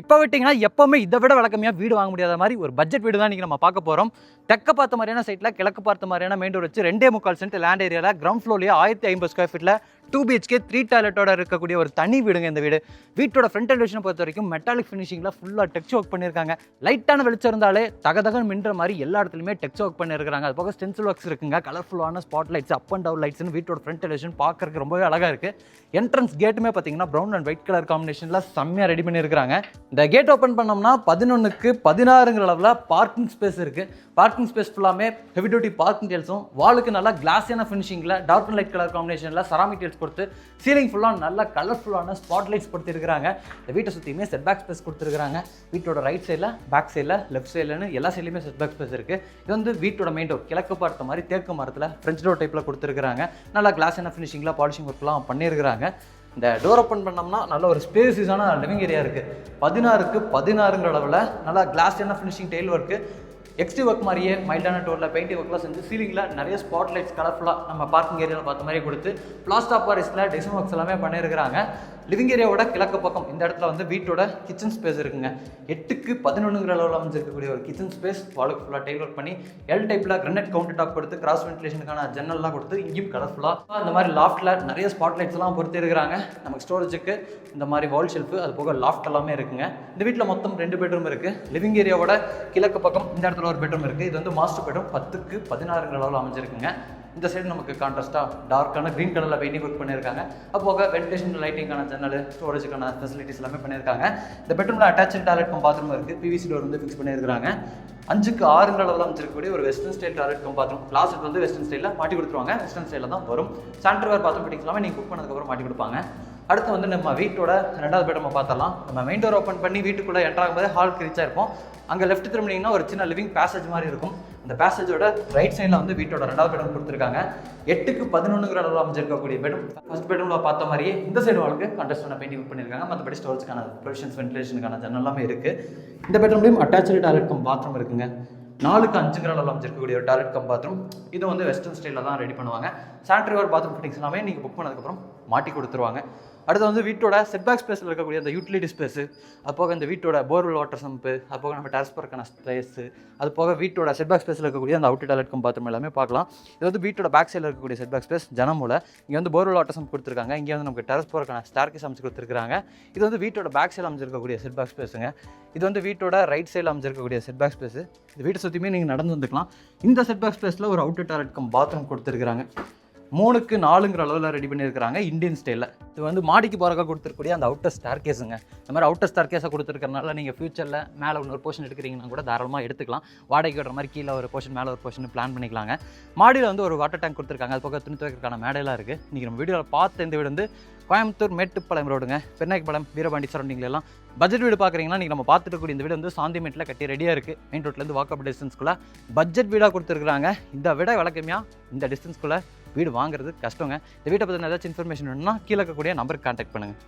இப்போ விட்டிங்கன்னா எப்பவுமே இதை விட விளக்கமையாக வீடு வாங்க முடியாத மாதிரி ஒரு பட்ஜெட் வீடு தான் இன்றைக்கி நம்ம பார்க்க போகிறோம். தெற்க பார்த்த மாதிரியான சைட்டில் கிழக்கு பார்த்த மாதிரியான மெயின் டோர் வச்சு 2.25 சென்ட் லேண்ட் ஏரியாவில் கிரவுண்ட் ஃப்ளோர்லேயே 1050 ஸ்கொயர் ஃபீட்டில் 2 BHK 3 டாய்லெட்டோட இருக்கக்கூடிய ஒரு தனி வீடுங்க இந்த வீடு. வீட்டோட ஃப்ரண்ட் எலிவேஷனை பொறுத்த வரைக்கும் மெட்டாலிக் ஃபினிஷிங்கில் ஃபுல்லாக டெக்ஸ்ட் ஒர்க் பண்ணியிருக்காங்க. லைட்டான வெளிச்சம் இருந்தாலே தகதகன் மின்ற மாதிரி எல்லா இடத்துலையுமே டெக்ஸ்ட் ஒர்க் பண்ணியிருக்காங்க. அது போக ஸ்டென்சில் ஒர்க்ஸ் இருக்குங்க. கலர்ஃபுல்லான spot lights, up and down லைட்ஸ்னு வீட்டோட ஃப்ரண்ட் எலிவேஷன் பார்க்கறதுக்கு ரொம்பவே அழகாக இருக்குது. என்ட்ரன்ஸ் கேட்டுமே பார்த்தீங்கன்னா ப்ரௌன் அண்ட் ஒயிட் கலர் காம்பினேஷனில் செம்மையாக ரெடி பண்ணியிருக்காங்க. இந்த கேட் ஓப்பன் பண்ணோம்னா 11க்கு 16ங்கிற அளவில் பார்க்கிங் ஸ்பேஸ் இருக்குது. பார்க்கிங் ஸ்பேஸ் ஃபுல்லாமே ஹெவி டியூட்டி பார்க்கிங் டெயில்ஸும், வாலுக்கு நல்லா கிளாஸியான ஃபினிஷிங்கில் டார்க் அண்ட் லைட் கலர் காம்பினேஷனில் செராமிக் டெயில்ஸ் கொடுத்து சீலிங் ஃபுல்லாக நல்லா கலர்ஃபுல்லான ஸ்பாட் லைட்ஸ் கொடுத்துருக்காங்க. இந்த வீட்டை சுற்றியுமே செட் பேக் ஸ்பேஸ் கொடுத்துருக்காங்க. வீட்டோட ரைட் சைடில், பேக் சைடில், லெஃப்ட் சைடில்னு எல்லா சைட்லையுமே செட் பேக் ஸ்பேஸ் இருக்குது. இது வந்து வீட்டோட மெயின் டோர் கிழக்கு பார்த்த மாதிரி தேக்கு மரத்தில் ஃப்ரெஞ்ச் டோர் டைப்பில் கொடுத்துருக்காங்க. நல்லா கிளாஸியான ஃபினிஷிங்கில் பாலிஷிங் ஒர்க்லாம் பண்ணியிருக்காங்க. இந்த டோர் ஓப்பன் பண்ணோம்னா நல்ல ஒரு ஸ்பேசியஸான லிவிங் ஏரியா இருக்குது. 16க்கு 16ங்கிற அளவில் நல்லா கிளாஸியான ஃபினிஷிங் டெயில் ஒர்க்கு, எக்ஸ்டி ஒர்க் மாதிரியே மைல்டான டோரில் பெயிண்டிங் ஒர்க்லாம் செஞ்சு சீலிங்கில் நிறைய ஸ்பாட் லைட்ஸ் கலர்ஃபுல்லாக நம்ம பார்க்கிங் ஏரியாவில் பார்த்த மாதிரி கொடுத்து பிளாஸ்டர் பாரிஸில் டிசைன் ஒர்க்ஸ் எல்லாமே பண்ணியிருக்கிறாங்க. லிவிங் ஏரியாவோட கிழக்கு பக்கம் இந்த இடத்துல வந்து வீட்டோட கிச்சன் ஸ்பேஸ் இருக்குங்க. 8க்கு 11ங்கிற அளவில் அமைஞ்சிருக்கக்கூடிய ஒரு கிச்சன் ஸ்பேஸ். வாலுக்கு ஃபுல்லாக டைல் ஒர்க் பண்ணி எல் டைப்பில் கிரனட் கவுண்டர் டாப் கொடுத்து கிராஸ் வென்டிலேஷனுக்கான ஜன்னல்லாம் கொடுத்து இங்கேயும் கலர்ஃபுல்லாக இந்த மாதிரி லாஃப்ட்டில் நிறைய ஸ்பாட் லைட்ஸ்லாம் பொறுத்து இருக்கிறாங்க. நமக்கு ஸ்டோரேஜுக்கு இந்த மாதிரி வால் ஷெல்ஃபு, அது போக லாஃப்ட் எல்லாமே இருக்குங்க. இந்த வீட்டில் மொத்தம் 2 பெட்ரூம் இருக்குது. லிவிங் ஏரியாவோட கிழக்கு பக்கம் இந்த இடத்துல ஒரு பெட்ரூம் இருக்குது. இது வந்து மாஸ்டர் பெட்ரூம். 10க்கு 16ங்கிற அளவில் அமைஞ்சிருக்குங்க. இந்த சைடு நமக்கு கான்ட்ராஸ்ட்டாக டார்க்கான க்ரீன் கலரில் பெயிண்டிங் ஒர்க் பண்ணியிருக்காங்க. அப்போக வென்டிலேஷன் லைட்டிங்கான ஜன்னல், ஸ்டோரேஜுக்கான ஃபெசிலிட்டிஸ் எல்லாமே பண்ணியிருக்காங்க. இந்த பெட்ரூமில் அட்டாச்சு டாய்லெட் கம் பாத்ரூம் இருக்குது. PVC டோர் வந்து ஃபிக்ஸ் பண்ணியிருக்காங்க. 5க்கு 6ங்கிற அளவில் அமைச்சிருக்கக்கூடிய ஒரு western style toilet cum bathroom. கிளாஸுக்கு வந்து வெஸ்டர்ன் ஸ்டைலில் மாட்டி கொடுத்துருவாங்க. வெஸ்டர்ன் ஸ்டைலில் தான் வரும். சானிட்டரி பாத்ரூம் ஃபிட்டிங்ஸ் எல்லாமே நீங்கள் குக் பண்ணதுக்கப்புறம் மாட்டி கொடுப்பாங்க. அடுத்து வந்து நம்ம வீட்டோட 2வது பெட்ரூமை பார்த்தலாம். நம்ம மெயின் டோர் ஓப்பன் பண்ணி வீட்டுக்குள்ளே என்ட்ரு ஆகும்போது ஹாலுக்கு ரீச் ஆயிருப்போம். அங்கே லெஃப்ட் திரும்பினீங்கன்னா ஒரு சின்ன லிவிங் பேசேஜ் மாதிரி இருக்கும். இந்த பேசேஜோட ரைட் சைடில் வந்து வீட்டோட 2வது பெட்ரூம் கொடுத்துருக்காங்க. 8க்கு 11ங்கிற அளவில் அமைச்சிருக்கக்கூடிய பெட்ரூம். ஃபர்ஸ்ட் பெட்ரூமில் பார்த்த மாதிரியே இந்த சைடு வாளுக்கு கான்ட்ராஸ்டான பெயிண்டிங் பண்ணியிருக்காங்க. மற்றபடி ஸ்டோரேஜ்க்கான ப்ரொவிஷன்ஸ், வென்டிலேஷனுக்கான ஜன்னல் எல்லாமே இருக்குது. இந்த பெட்ரூம்லேயும் அட்டாச்சு டாய்லெட் கம் பாத்ரூம் இருக்குங்க. 4க்கு 5ங்கிற அளவில் அமைச்சிருக்கக்கூடிய ஒரு டாய்லெட் கம் பாத்ரூம். இது வந்து வெஸ்டர்ன் ஸ்டைலில் தான் ரெடி பண்ணுவாங்க. சானிட்டரி பாத்ரூம் ஃபிட்டிங்ஸ் எல்லாமே நீங்கள் புக் பண்ணதுக்கப்புறம் மாட்டி கொடுத்துருவாங்க. அடுத்து வந்து வீட்டோட செட்பேக் ஸ்பேஸில் இருக்கக்கூடிய அந்த யூட்டிலிட்டி ஸ்பேஸு, அது போக இந்த வீட்டோட போர்வெல் வாட்டர் சம்பு, அது போக நம்ம டெரஸ் பர்க்கான ஸ்பேஸு, அது போக வீட்டோட செட்பேக் ஸ்பேஸில் இருக்கக்கூடிய அந்த அவுட் டாய்லெட் கம் பாத்ரூம் எல்லாமே பார்க்கலாம். இது வந்து வீட்டோட பேக் சைடில் இருக்கக்கூடிய செட்பேக் ஸ்பேஸ் ஜனமூல. இங்கே வந்து போர்வெல் வாட்டர் சம்ப் கொடுத்துருக்காங்க. இங்கே வந்து நமக்கு டெரஸ் போர்க்கான ஸ்டார்கேஸ் அமைச்சு கொடுத்துருக்காங்க. இது வந்து வீட்டோட பேக் சைடில் அமைச்சிருக்கக்கூடிய செட்பேக் ஸ்பேஸுங்க. இது வந்து வீட்டோட ரைட் சைடில் அமைச்சிருக்கக்கூடிய செட்பேக் ஸ்பேஸு. இந்த வீட்டை சுற்றியுமே நீங்கள் நடந்து வந்துக்கலாம். இந்த செட்பேக் ஸ்பேஸில் ஒரு அவுட் டாய்லெட் கம் பாத்ரூம் கொடுத்துருக்காங்க. 3க்கு 4ங்கிற அளவில் ரெடி பண்ணியிருக்காங்க இந்தியன் ஸ்டைலில். இது வந்து மாடிக்கு போகிறக்காக கொடுத்துருக்கூடிய அந்த அவுட்டர் ஸ்டார் கேஸுங்க. இந்த மாதிரி அவுட்டர் ஸ்டார் கேஸை கொடுத்துருக்கறனால நீங்கள் ஃபியூச்சரில் மேலே இன்னொரு போர்ஷன் எடுக்கிறீங்கன்னா கூட தாராளமாக எடுத்துக்கலாம். வாடகைக்கு விடுற மாதிரி கீழே ஒரு போர்ஷன், மேலே ஒரு போர்ஷன் பிளான் பண்ணிக்கலாங்க. மாடியில் வந்து ஒரு வாட்டர் டேங்க் கொடுத்துருக்காங்க. அது போக துணி துவைக்கிறதுக்கான மேடையெல்லாம் இருக்குது. இன்றைக்கி நம்ம வீடியோவில் பார்த்த இந்த வீடு வந்து கோயம்புத்தூர் மேட்டுப்பாளையம் ரோடுங்க. பெண்ணாய்க்குப்பாளையம், வீரபாண்டி சரௌண்டிங்கில் எல்லாம் பட்ஜெட் வீடு பார்க்குறீங்கன்னா நீங்கள் நம்ம பார்த்துட்டு கூடிய இந்த வீடு வந்து சாந்திமேட்டில் கட்டி ரெடியாக இருக்குது. மெயின் ரோட்லேருந்து வாக்கப் டிஸ்டன்ஸ்குள்ளே பட்ஜெட் வீடாக கொடுத்துருக்காங்க. இந்த விட விளக்கமையாக இந்த டிஸ்டன்ஸ்குள்ளே வீடு வாங்குறது கஷ்டங்க. இந்த வீட்டை பற்றின ஏதாச்சும் இன்ஃபர்மேஷன் வேணும்னா கீழே இருக்கக்கூடிய நம்பருக்கு கான்டாக்ட் பண்ணுங்கள்.